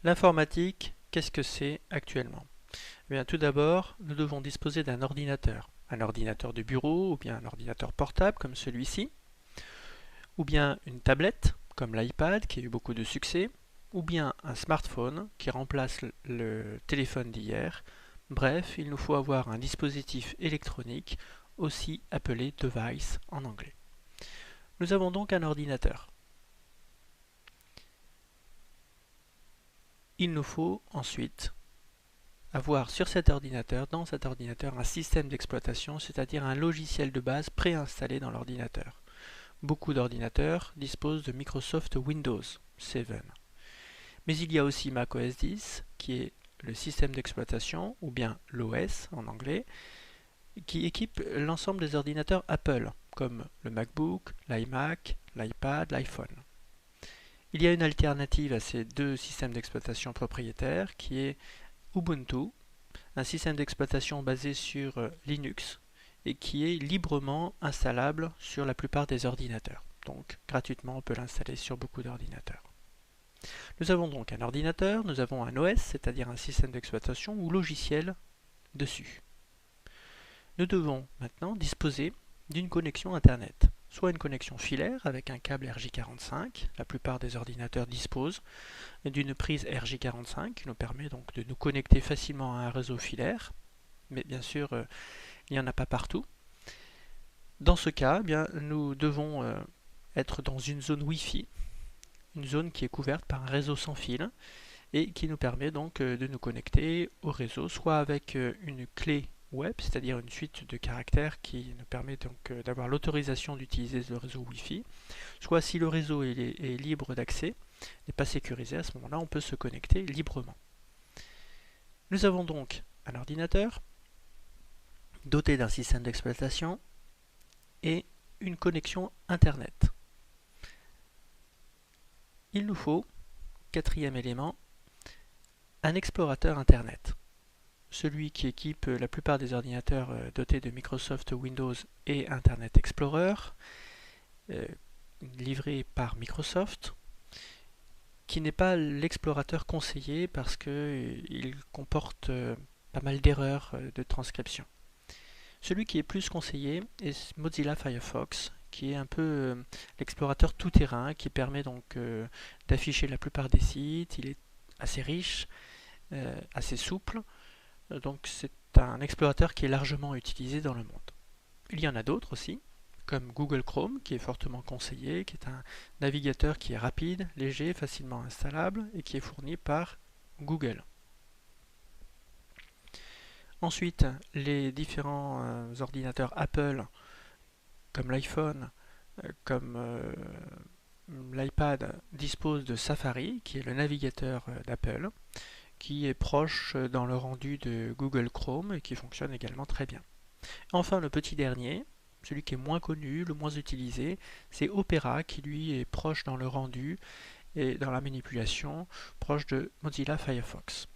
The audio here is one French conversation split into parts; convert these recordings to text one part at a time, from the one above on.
L'informatique, qu'est-ce que c'est actuellement? Eh bien, tout d'abord, nous devons disposer d'un ordinateur. Un ordinateur de bureau ou bien un ordinateur portable comme celui-ci, ou bien une tablette comme l'iPad qui a eu beaucoup de succès, ou bien un smartphone qui remplace le téléphone d'hier. Bref, il nous faut avoir un dispositif électronique, aussi appelé device en anglais. Nous avons donc un ordinateur. Il nous faut ensuite avoir sur cet ordinateur, dans cet ordinateur, un système d'exploitation, c'est-à-dire un logiciel de base préinstallé dans l'ordinateur. Beaucoup d'ordinateurs disposent de Microsoft Windows 7. Mais il y a aussi macOS 10, qui est le système d'exploitation, ou bien l'OS en anglais, qui équipe l'ensemble des ordinateurs Apple, comme le MacBook, l'iMac, l'iPad, l'iPhone. Il y a une alternative à ces deux systèmes d'exploitation propriétaires, qui est Ubuntu, un système d'exploitation basé sur Linux et qui est librement installable sur la plupart des ordinateurs. Donc gratuitement, on peut l'installer sur beaucoup d'ordinateurs. Nous avons donc un ordinateur, nous avons un OS, c'est-à-dire un système d'exploitation ou logiciel dessus. Nous devons maintenant disposer d'une connexion Internet, soit une connexion filaire avec un câble RJ45, la plupart des ordinateurs disposent d'une prise RJ45 qui nous permet donc de nous connecter facilement à un réseau filaire, mais bien sûr il n'y en a pas partout. Dans ce cas, nous devons être dans une zone Wi-Fi, une zone qui est couverte par un réseau sans fil et qui nous permet donc de nous connecter au réseau, soit avec une clé web, c'est-à-dire une suite de caractères qui nous permet donc d'avoir l'autorisation d'utiliser le réseau Wi-Fi, soit si le réseau est libre d'accès, n'est pas sécurisé, à ce moment-là on peut se connecter librement. Nous avons donc un ordinateur doté d'un système d'exploitation et une connexion Internet. Il nous faut, quatrième élément, un explorateur Internet. Celui qui équipe la plupart des ordinateurs dotés de Microsoft Windows et Internet Explorer, livré par Microsoft, qui n'est pas l'explorateur conseillé parce qu'il comporte pas mal d'erreurs de transcription. Celui qui est plus conseillé est Mozilla Firefox, qui est un peu l'explorateur tout-terrain, qui permet donc d'afficher la plupart des sites. Il est assez riche, assez souple, donc c'est un explorateur qui est largement utilisé dans le monde. Il y en a d'autres aussi, comme Google Chrome, qui est fortement conseillé, qui est un navigateur qui est rapide, léger, facilement installable et qui est fourni par Google. Ensuite, les différents ordinateurs Apple, comme l'iPhone, comme l'iPad, disposent de Safari, qui est le navigateur d'Apple, qui est proche dans le rendu de Google Chrome et qui fonctionne également très bien. Enfin, le petit dernier, celui qui est moins connu, le moins utilisé, c'est Opera, qui lui est proche dans le rendu et dans la manipulation, proche de Mozilla Firefox.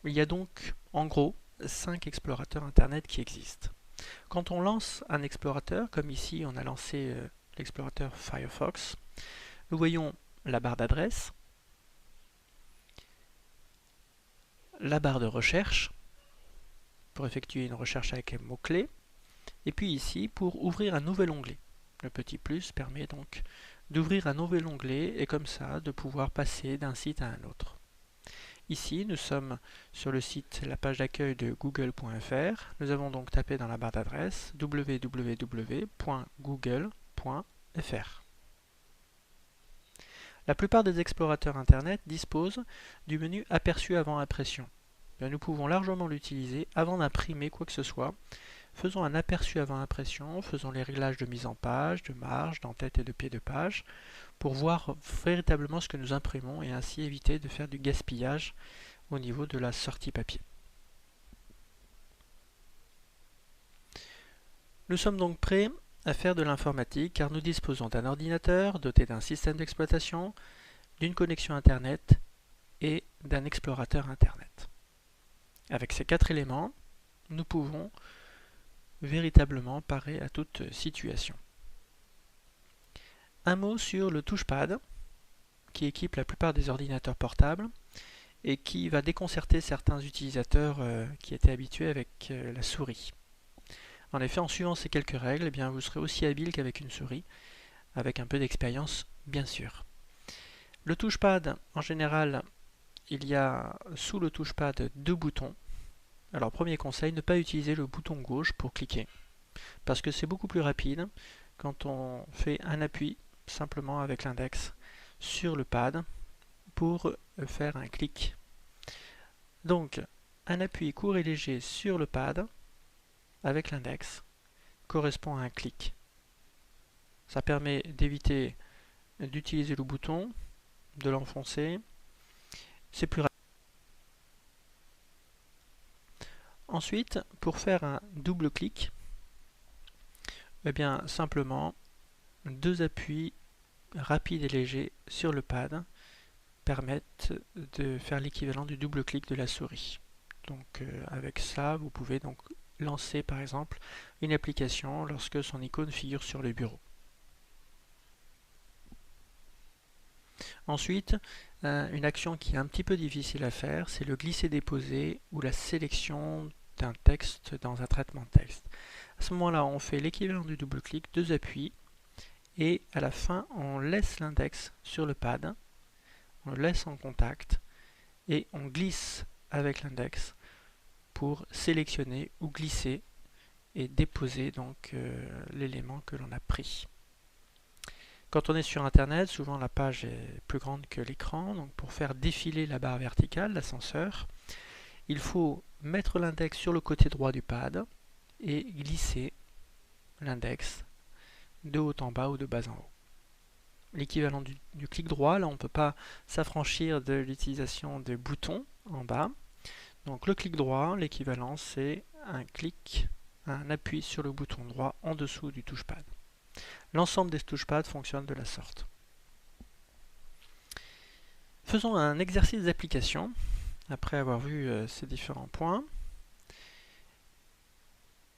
Il y a donc, en gros, 5 explorateurs Internet qui existent. Quand on lance un explorateur, comme ici on a lancé l'explorateur Firefox, nous voyons la barre d'adresse, la barre de recherche, pour effectuer une recherche avec un mot-clé, et puis ici pour ouvrir un nouvel onglet. Le petit plus permet donc d'ouvrir un nouvel onglet et comme ça de pouvoir passer d'un site à un autre. Ici, nous sommes sur le site, la page d'accueil de google.fr. Nous avons donc tapé dans la barre d'adresse www.google.fr. La plupart des explorateurs Internet disposent du menu aperçu avant impression. Nous pouvons largement l'utiliser avant d'imprimer quoi que ce soit. Faisons un aperçu avant impression, faisons les réglages de mise en page, de marge, d'en-tête et de pied de page pour voir véritablement ce que nous imprimons et ainsi éviter de faire du gaspillage au niveau de la sortie papier. Nous sommes donc prêts à faire de l'informatique car nous disposons d'un ordinateur doté d'un système d'exploitation, d'une connexion Internet et d'un explorateur Internet. Avec ces 4 éléments, nous pouvons véritablement parer à toute situation. Un mot sur le touchpad qui équipe la plupart des ordinateurs portables et qui va déconcerter certains utilisateurs qui étaient habitués avec la souris. En effet, en suivant ces quelques règles, eh bien, vous serez aussi habile qu'avec une souris, avec un peu d'expérience bien sûr. Le touchpad, en général, il y a sous le touchpad 2 boutons. Alors premier conseil, ne pas utiliser le bouton gauche pour cliquer, parce que c'est beaucoup plus rapide quand on fait un appui simplement avec l'index sur le pad pour faire un clic. Donc un appui court et léger sur le pad avec l'index correspond à un clic. Ça permet d'éviter d'utiliser le bouton, de l'enfoncer. C'est plus rapide. Ensuite, pour faire un double clic, eh bien simplement 2 appuis rapides et légers sur le pad permettent de faire l'équivalent du double clic de la souris. Donc avec ça, vous pouvez donc lancer par exemple une application lorsque son icône figure sur le bureau. Ensuite, une action qui est un petit peu difficile à faire, c'est le glisser-déposer ou la sélection d'un texte dans un traitement de texte. À ce moment-là, on fait l'équivalent du double-clic, 2 appuis, et à la fin, on laisse l'index sur le pad, on le laisse en contact, et on glisse avec l'index pour sélectionner ou glisser et déposer donc l'élément que l'on a pris. Quand on est sur Internet, souvent la page est plus grande que l'écran, donc pour faire défiler la barre verticale, l'ascenseur, il faut mettre l'index sur le côté droit du pad et glisser l'index de haut en bas ou de bas en haut. L'équivalent du clic droit, là on ne peut pas s'affranchir de l'utilisation des boutons en bas. Donc le clic droit, l'équivalent c'est un appui sur le bouton droit en dessous du touchpad. L'ensemble des touchpads fonctionne de la sorte. Faisons un exercice d'application après avoir vu ces différents points.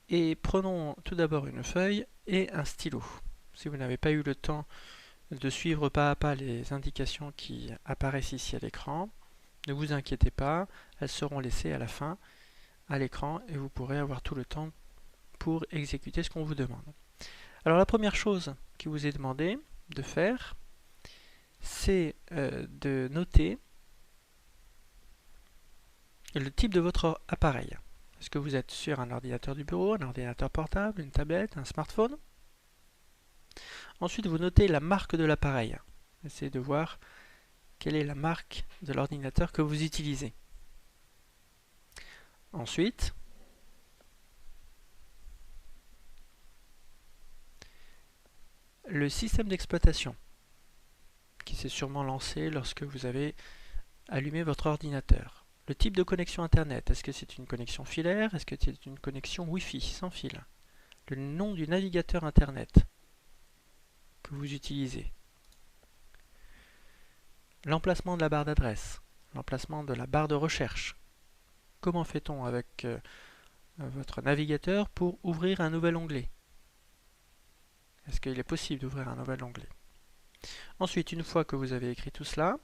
Et prenons tout d'abord une feuille et un stylo. Si vous n'avez pas eu le temps de suivre pas à pas les indications qui apparaissent ici à l'écran, ne vous inquiétez pas, elles seront laissées à la fin à l'écran et vous pourrez avoir tout le temps pour exécuter ce qu'on vous demande. Alors la première chose qui vous est demandé de faire, c'est de noter le type de votre appareil. Est-ce que vous êtes sur un ordinateur du bureau, un ordinateur portable, une tablette, un smartphone? Ensuite, vous notez la marque de l'appareil. Essayez de voir quelle est la marque de l'ordinateur que vous utilisez. Ensuite, le système d'exploitation qui s'est sûrement lancé lorsque vous avez allumé votre ordinateur. Le type de connexion Internet, est-ce que c'est une connexion filaire? Est-ce que c'est une connexion Wi-Fi sans fil? Le nom du navigateur Internet que vous utilisez. L'emplacement de la barre d'adresse, l'emplacement de la barre de recherche. Comment fait-on avec votre navigateur pour ouvrir un nouvel onglet? Est-ce qu'il est possible d'ouvrir un nouvel onglet? Ensuite, une fois que vous avez écrit tout cela,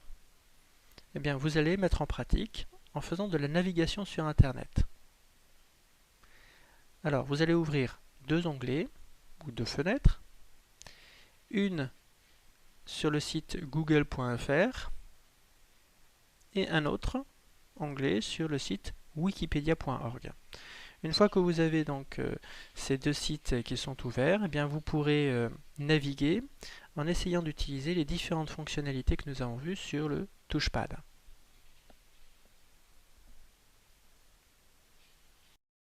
eh bien, vous allez mettre en pratique en faisant de la navigation sur Internet. Alors, vous allez ouvrir 2 onglets ou 2 fenêtres. Une sur le site google.fr et un autre onglet sur le site wikipedia.org. Une fois que vous avez donc ces 2 sites qui sont ouverts, eh bien vous pourrez naviguer en essayant d'utiliser les différentes fonctionnalités que nous avons vues sur le touchpad.